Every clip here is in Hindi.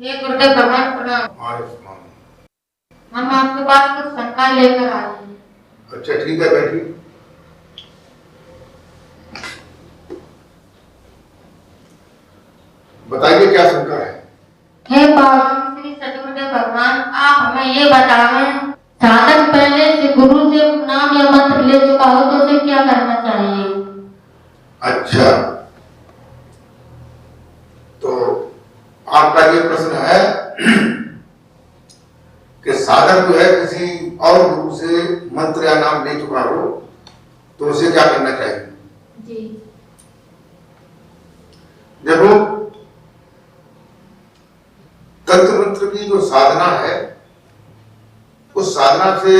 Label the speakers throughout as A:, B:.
A: ये गुरुदेव भगवान प्रणाम।
B: आयुष्मान।
A: हम आपके पास कुछ शंका लेकर आए हैं।
B: अच्छा ठीक है, बैठिए। बताइए क्या शंका है।
A: हे पावन श्री सदगुरुदेव भगवान, आप हमें ये बतावें, साधक पहले से गुरु से नाम या मंत्र ले चुका हो तो उसे क्या करना चाहिए?
B: अच्छा, तो आपका ये प्रश्न है कि साधक जो है किसी और गुरु से मंत्र या नाम ले चुका हो तो उसे क्या करना चाहिए।
A: जी।
B: देखो, तंत्र मंत्र की जो साधना है उस साधना से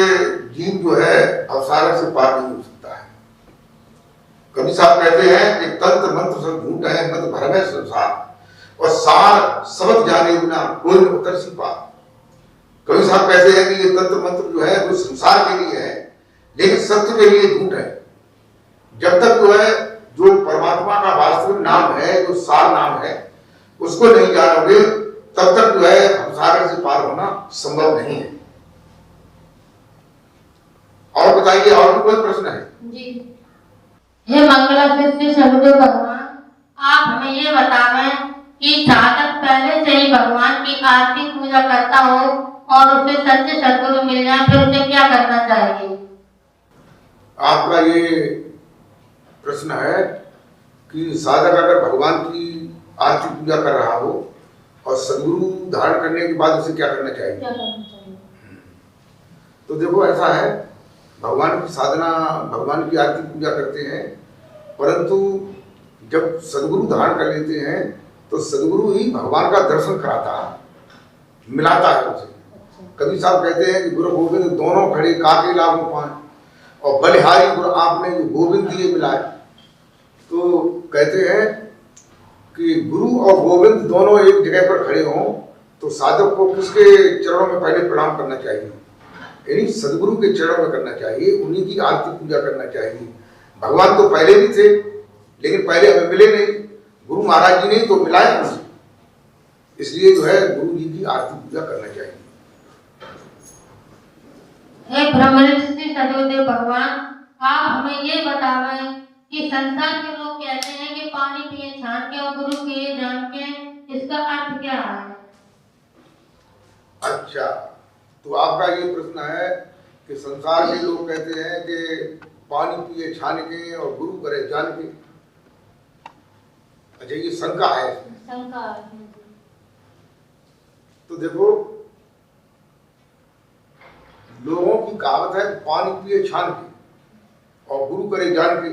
B: जीव जो है अवसार से पार नहीं हो सकता है। कवि साहब कहते हैं कि तंत्र मंत्र सब झूठ है, मत भ्रम है संसार, और सार सबक जाने बिना कोई न उतर सी पार। कवि साहब कहते हैं कि ये तंत्र मंत्र जो है वो संसार के लिए है, लेकिन सत्य के लिए झूठ है। जब तक जो है जो परमात्मा का वास्तविक नाम है, जो सार नाम है, उसको नहीं जानोगे तब तक जो है संसार से पार होना संभव नहीं है। और बताइए, और भी कोई प्रश्न है?
A: जी। हे मंगलाचरण सदगुरुदेव भगवान, आप हमें ये बतावें कि साधक पहले से ही भगवान की आरती पूजा करता हो और उसे सच्चे सदगुरु मिल जाए फिर उसे क्या करना चाहिए?
B: आपका ये प्रश्न है कि साधक अगर भगवान की आरती पूजा कर रहा हो और सदगुरु धारण करने के बाद उसे क्या करना चाहिए?
A: क्या करना चाहिए?
B: तो देखो, ऐसा है, भगवान की साधना, भगवान की आरती पूजा करते हैं, परंतु जब सदगुरु धारण कर लेते हैं तो सदगुरु ही भगवान का दर्शन कराता है, मिलाता है उसे। कवि साहब कहते हैं कि गुरु गोविंद दोनों खड़े काके लागू पाए, और बलिहारी गुरु आपने जो गोविंद दिए मिलाए। तो कहते हैं कि गुरु और गोविंद दोनों एक जगह पर खड़े हों तो साधक को किसके चरणों में पहले प्रणाम करना चाहिए? यानी सदगुरु के चरणों में करना चाहिए, उन्हीं की आरती पूजा करना चाहिए। भगवान तो पहले भी थे, लेकिन पहले हमें मिले नहीं, गुरु महाराज जी ने तो मिलाए हमसे, इसलिए जो है गुरु जी की आरती पूजा करना चाहिए।
A: हे ब्रह्मनिष्ठ सदगुरुदेव भगवान, आप हमें ये बतावें कि संसार के लोग कहते हैं कि पानी पिए छान के और गुरु पिए जान के, इसका अर्थ क्या है?
B: अच्छा, तो आपका ये प्रश्न है कि संसार के लोग कहते हैं कि पानी पिए छान के और गुरु करे जान के। अच्छा, ये शंका है इसमें?
A: शंका है।
B: तो देखो, लोगों की कहावत है पानी पिए छान के और गुरु करे जान के,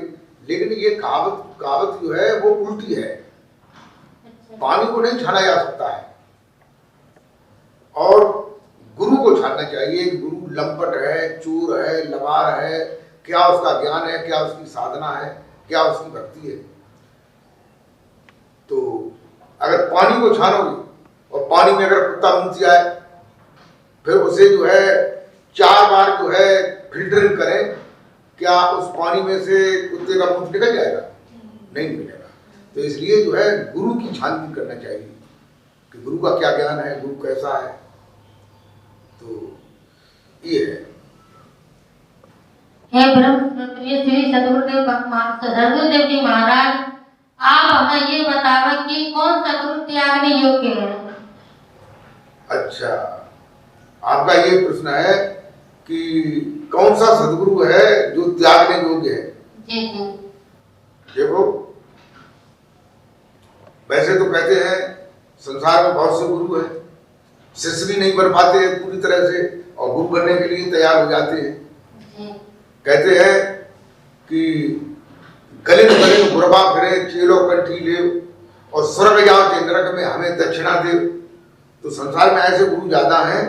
B: लेकिन ये कहावत जो है वो उल्टी है।
A: अच्छा।
B: पानी को नहीं छाना जा सकता है और गुरु को छानना चाहिए। गुरु लंपट है, चोर है, लबार है, क्या उसका ज्ञान है, क्या उसकी साधना है, क्या उसकी भक्ति है। तो अगर पानी को छानोगे और पानी में अगर कुत्ता मुंह से आए, फिर उसे जो है 4 बार जो है फिल्टरिंग करें, क्या उस पानी में से कुत्ते का मुंह निकल जाएगा? नहीं निकलेगा। तो इसलिए जो है गुरु की छानबीन करना चाहिए कि गुरु का क्या ज्ञान है, गुरु कैसा है। तो ये है।
A: हे ब्रह्म श्री सदगुरुदेव जी महाराज, आप हमें ये बतावें कि कौन सा गुरु त्यागने योग्य है?
B: अच्छा, आपका ये प्रश्न है कि कौन सा सदगुरु है जो त्यागने योग्य है?
A: जी जी।
B: देखो, वैसे तो कहते हैं संसार में बहुत से गुरु हैं, शिष्य भी नहीं बन पाते हैं पूरी तरह से और गुरु बनने के लिए तैयार हो जाते हैं। कहते हैं कि गलिन गलिन गुरबा फिरे चेलो कंठी ले और स्वर्ग जाओ जे नरक में हमें दक्षिणा दे। तो संसार में ऐसे गुरु ज्यादा हैं,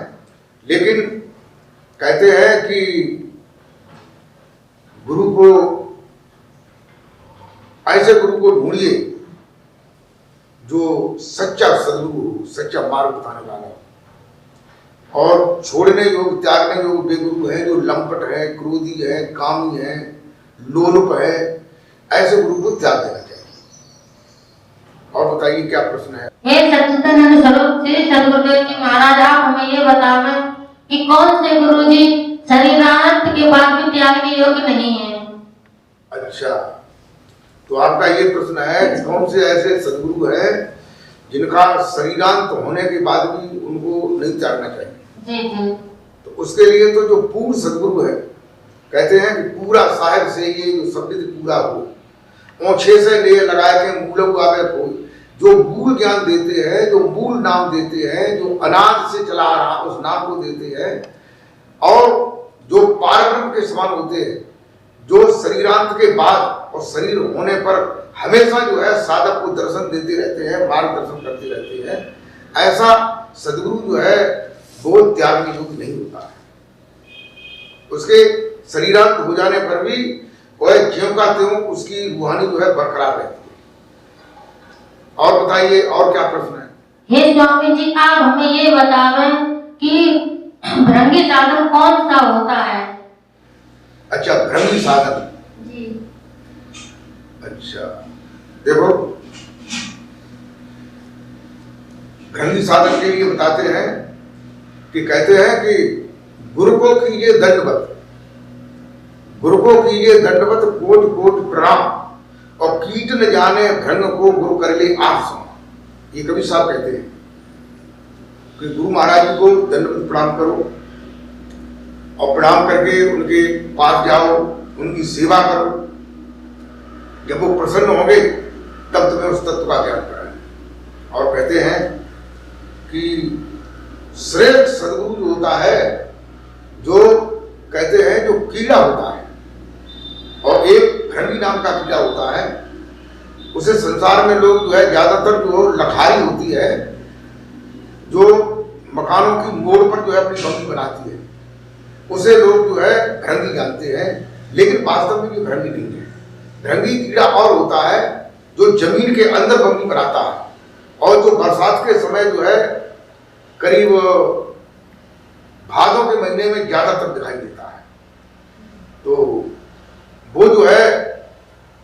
B: लेकिन कहते हैं कि गुरु को, ऐसे गुरु को ढूंढिए जो सच्चा सदगुरु, सच्चा मार्ग बताने वाला, और छोड़ने योग्य, त्यागने योग्य बेगुरु है जो लंपट है, क्रोधी है, कामी है, लोलुप है। ऐसे गुरु को त्याग देना चाहिए। और बताइए क्या प्रश्न है?
A: हे सच्चिदानंद स्वरूप श्री सद्गुरुदेव जी महाराज, आप हमें ये बतावें कि कौन से गुरु जी शरीरांत के बाद भी त्यागने योग्य नहीं है।
B: अच्छा, तो आपका ये प्रश्न है कि कौन से ऐसे सदगुरु हैं जिनका शरीरांत होने के बाद भी उनको नहीं त्यागना चाहिए।
A: जी जी।
B: तो उसके लिए तो जो पूर्ण सदगुरु है, कहते हैं कि पूरा साहिब से ये जो शब्द पूरा हो, ओछे से ले लगा के मूल आवे कोई, जो मूल ज्ञान देते हैं, जो मूल नाम देते हैं, जो अनाज से चला आ रहा उस नाम को देते हैं, और जो पारब्रह्म के समान होते हैं, जो शरीरांत के बाद और शरीर होने पर हमेशा जो है साधक को दर्शन देते रहते हैं, मार्गदर्शन करते रहते हैं, ऐसा सदगुरु जो है वो त्यागने योग्य नहीं होता है। उसके शरीरांत हो जाने पर भी वह ज्यों का त्यों उसकी रूहानी जो है बरकरार रहती है। और बताइए और क्या प्रश्न है?
A: हे स्वामी जी, आप हमें ये बतावें कि भृंगी साधन कौन सा होता है।
B: अच्छा, भ्रंगी साधन।
A: जी।
B: अच्छा, देखो भ्रंगी साधन के लिए बताते हैं कि कहते हैं कि गुरु को कीजिए दंडवत, गुरु को कीजिए दंडवत कोट कोट प्रणाम, और कीट न जाने भ्रंग को गुरु कर ले आप सम। ये कबीर साहब कहते हैं कि गुरु महाराज जी को दंडवत प्रणाम करो, और प्रणाम करके उनके पास जाओ, उनकी सेवा करो। जब वो प्रसन्न होंगे तब तुम्हें उस तत्व का ज्ञान कराएं। और कहते हैं कि श्रेष्ठ सदगुरु जो होता है, जो कहते हैं जो कीड़ा होता है, और एक भ्रंगी नाम का कीड़ा होता है, उसे संसार में लोग जो है ज्यादातर जो लखारी होती है, जो मकानों की मोड़ पर जो है अपनी बंगी बनाती है, उसे लोग जो है भ्रंगी जानते हैं, लेकिन वास्तव में ये भ्रंगी नहीं है। भ्रंगी कीड़ा और होता है जो जमीन के अंदर बंगी बनाता है, और जो बरसात के समय जो है करीब भादों के महीने में ज्यादातर दिखाई देता है। तो वो जो है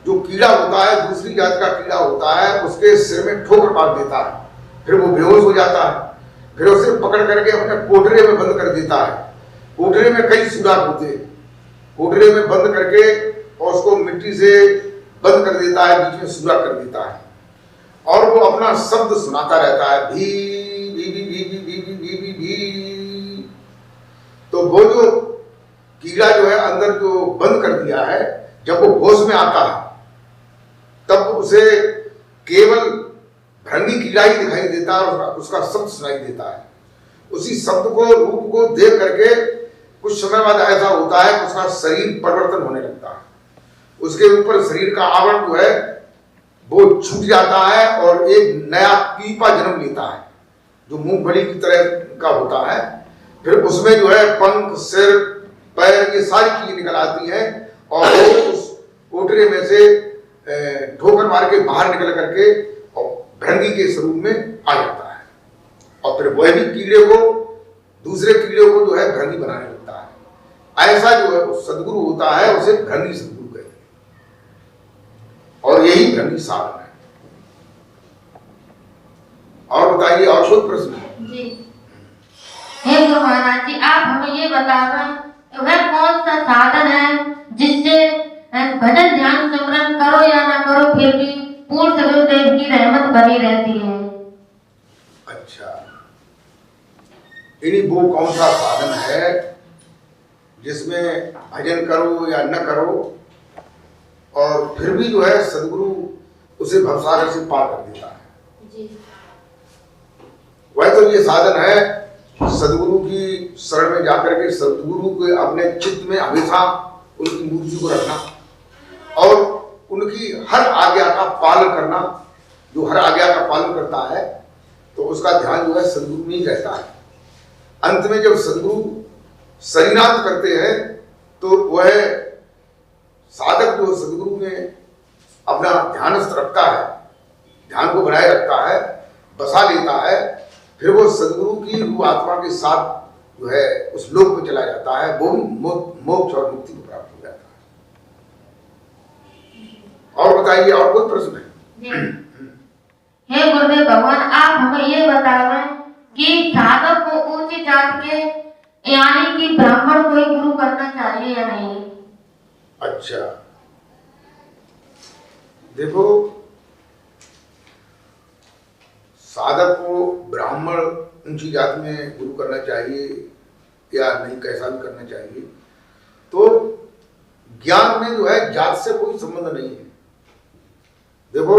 B: जो कीड़ा होता है, दूसरी जात का कीड़ा होता है, उसके सिर में ठोकर मार देता है, फिर वो बेहोश हो जाता है, फिर उसे पकड़ करके अपने कोठरे में बंद कर देता है। कोठरे में कई सुराख होते हैं, कोठरे में बंद करके और उसको मिट्टी से बंद कर देता है, बीच में सुराख कर देता है, और वो अपना शब्द सुनाता रहता है, भी भी भी भी भी भी भी भी भी भी। तो वो जो कीड़ा जो है अंदर जो बंद कर दिया है, जब वो होश में आता है तब उसे केवल भ्रंगी कीड़ा ही दिखाई देता है, और उसका शब्द सुनाई देता है। उसी शब्द को, रूप को देख करके कुछ समय बाद ऐसा होता है कि उसका शरीर परिवर्तन होने लगता है, उसके ऊपर शरीर का आवरण जो है वो छूट जाता है, और एक नया पीपा जन्म लेता है जो मूंगफली की तरह का होता है। फिर उसमें जो है पंख, सिर, पैर, ये सारी चीजें निकल आती हैं, और वो उस कोठरे में से ठोकर मार के बाहर निकल करके और भ्रंगी के स्वरूप में आ जाता है, और फिर वह भी कीड़े को, दूसरे कीड़े को जो है भ्रंगी बनाने लगता है। ऐसा जो है सदगुरु होता है, उसे भ्रंगी सदगुरु कहते हैं, और यही भ्रंगी साधन है। और बताइए और कोई प्रश्न?
A: जी। हे गुरु महाराज जी, आप हमें ये बतावें वह कौन सा साधन है जिससे भजन ध्यान सिमरन करो या ना करो फिर भी पूर्ण सदगुरुदेव की रहमत बनी रहती है।
B: अच्छा, इन्हीं वो कौन सा साधन है जिसमें भजन करो या न करो और फिर भी जो है सदगुरु उसे भवसागर से पार कर देता है।
A: जी।
B: वह तो ये साधन है सदगुरु की शरण में जाकर के सदगुरु के अपने चित्त में हमेशा उनकी मूर्ति को रखना, और उनकी हर आज्ञा का पालन करना। जो हर आज्ञा का पालन करता है तो उसका ध्यान जो है सदगुरु में ही रहता है। अंत में जब सदगुरु शरीरांत करते हैं तो वह साधक जो सदगुरु में अपना ध्यानस्थ रखता है, ध्यान को बनाए रखता है, बसा लेता है, फिर वो सदगुरु की रूह आत्मा के साथ जो है उस लोक में चला जाता है, वो भी मोक्ष और मुक्ति को प्राप्त हो जाता है। और बताइए और कोई प्रश्न है?
A: हे गुरुदेव भगवान, आप हमें ये बतावें कि साधक को ऊंची जात के यानी कि ब्राह्मण को ही गुरु करना चाहिए या नहीं?
B: अच्छा, देखो, साधक को ब्राह्मण ऊंची जात में गुरु करना चाहिए या नहीं, कैसा भी करना चाहिए, तो ज्ञान में जो है जात से कोई संबंध नहीं है। देखो,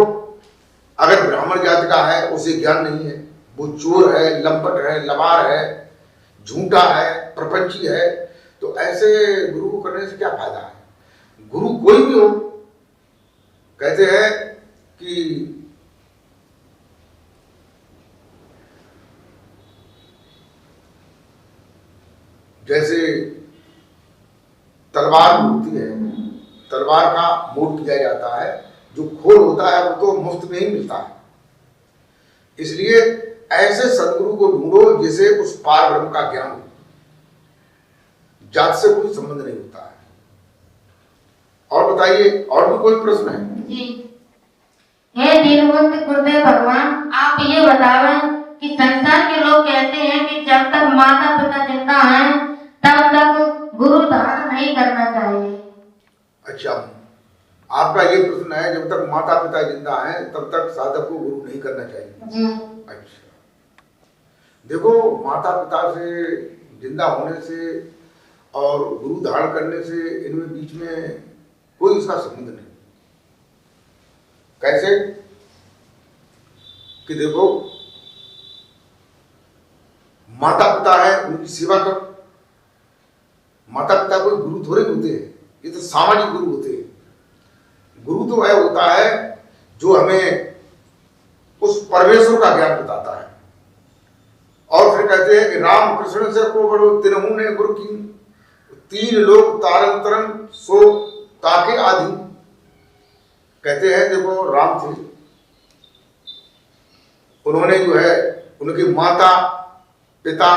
B: अगर ब्राह्मण जात का है उसे ज्ञान नहीं है, वो चोर है, लंपट है, लबार है, झूठा है, प्रपंची है, तो ऐसे गुरु को करने से क्या फायदा है? गुरु कोई भी हो, कहते हैं कि जैसे तलवार होती है, तलवार का मोड़ किया जाता है, जो खोल होता है वो तो मुफ्त में ही मिलता है। इसलिए ऐसे सदगुरु को ढूंढो जिसे उस पार ब्रह्म का ज्ञान हो, जात से कोई संबंध नहीं होता है। और बताइए, और भी कोई प्रश्न है?
A: जी, हे दीनबंधु गुरुदेव भगवान, आप ये बतावें कि संसार के लोग कहते हैं कि जब तक माता पिता जिंदा हैं तब तक गुरु धारण नहीं करना चाहिए।
B: अच्छा, आपका ये प्रश्न है, जब तक माता पिता जिंदा हैं तब तक साधक को गुरु नहीं करना चाहिए?
A: जी।
B: अच्छा, देखो, माता पिता से जिंदा होने से और गुरु धारण करने से इनमें बीच में कोई इसका संबंध नहीं। कैसे कि देखो, माता पिता है, उनकी सेवा करो। माता पिता कोई गुरु थोड़े होते हैं, ये तो सामाजिक गुरु होते हैं। गुरु तो वह होता है जो हमें उस परमेश्वर का ज्ञान बताता है। और फिर कहते हैं कि राम कृष्ण से को बड़ो तिनहु ने गुरु की, तीन लोग तारंतरम सो ताके आदि। कहते हैं, देखो, राम थे, उन्होंने जो है, उनकी माता पिता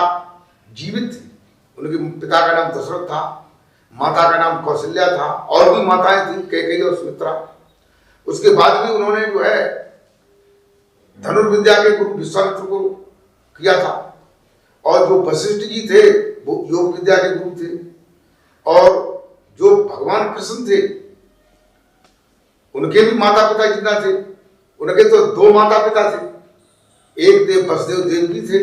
B: जीवित थे। उनके पिता का नाम दशरथ था, माता का नाम कौशल्या था, और भी माताएं थी, कैकेयी और सुमित्रा। उसके बाद भी उन्होंने जो है धनुर्विद्या के गुरु विश्वामित्र को किया था। और जो वशिष्ठ जी थे वो योग विद्या के गुरु थे। और जो भगवान कृष्ण थे उनके भी माता पिता जिंदा थे। उनके तो दो माता पिता थे, एक थे वसुदेव देवकी थे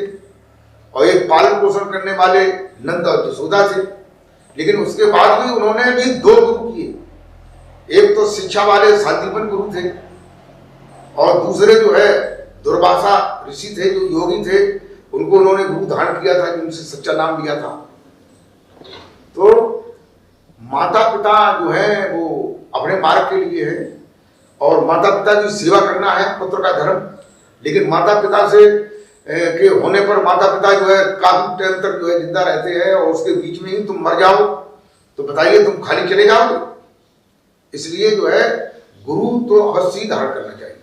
B: और एक पालन पोषण करने वाले नंद और यशोदा थे। लेकिन उसके बाद भी उन्होंने भी दो गुरु किए। एक तो शिक्षा वाले शांतिवन गुरु थे और दूसरे जो है दुर्वासा ऋषि थे, जो योगी थे, उनको उन्होंने गुरु धारण किया था, जिनसे सच्चा नाम लिया था। तो माता पिता जो है वो अपने मार्ग के लिए है और माता पिता की सेवा करना है, पुत्र का धर्म। लेकिन माता पिता से के होने पर माता पिता जो है काफी टाइम तक जो है जिंदा रहते हैं और उसके बीच में ही तुम मर जाओ तो बताइए तुम खाली चले जाओगे। इसलिए जो है गुरु तो अवश्य धारण करना चाहिए।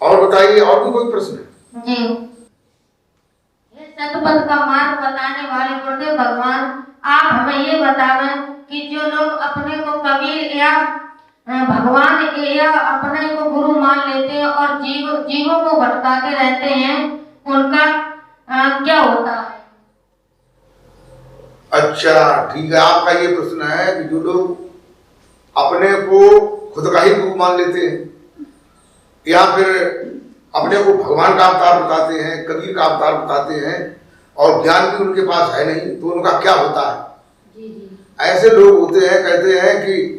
B: और बताइए, और भी कोई प्रश्न है?
A: जी, ये सतपथ का मार्ग बताने वाले गुरुदेव भगवान, आप हमें ये बतावें कि जो लोग अपने को कबीर या भगवान या अपने को गुरु मान लेते हैं और जीवों को भटकाते रहते हैं, उनका क्या होता है?
B: अच्छा, ठीक है, आपका ये प्रश्न है कि जो लोग अपने को खुद का ही गुरु मान लेते हैं या फिर अपने को भगवान का अवतार बताते हैं, कबीर का अवतार बताते हैं और ज्ञान भी उनके पास है नहीं, तो उनका क्या होता है?
A: जी जी।
B: ऐसे लोग होते हैं, कहते हैं कि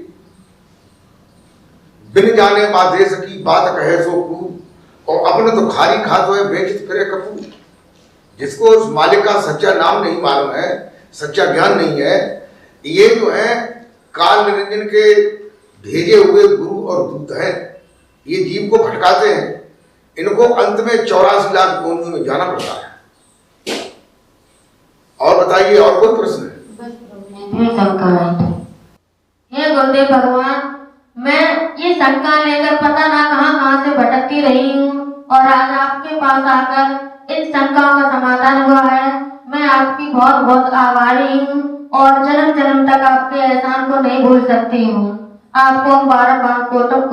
B: बिन जाने बात देश की बात कहे सो कूद और अपने तो खाली खाते हुए बेचत फिरे कपूर। जिसको उस मालिक का सच्चा नाम नहीं मालूम है, सच्चा ज्ञान नहीं है, ये जो है काल निरंजन के भेजे हुए गुरु और दूत हैं। ये जीव को भटकाते हैं, इनको अंत में 84 लाख योनियों में जाना पड़ता है। और बताइए, और कोई प्रश्न है?
A: हे गुरुदेव भगवान, मैं ये शंका लेकर पता ना कहां से भटकती रही हूँ और आज आपके पास आकर इस शंकाओं का समाधान हुआ है। मैं आपकी बहुत बहुत आभारी हूँ और जन्म जन्म तक आपके एहसान को नहीं भूल सकती हूँ। आपको बार बार कोटक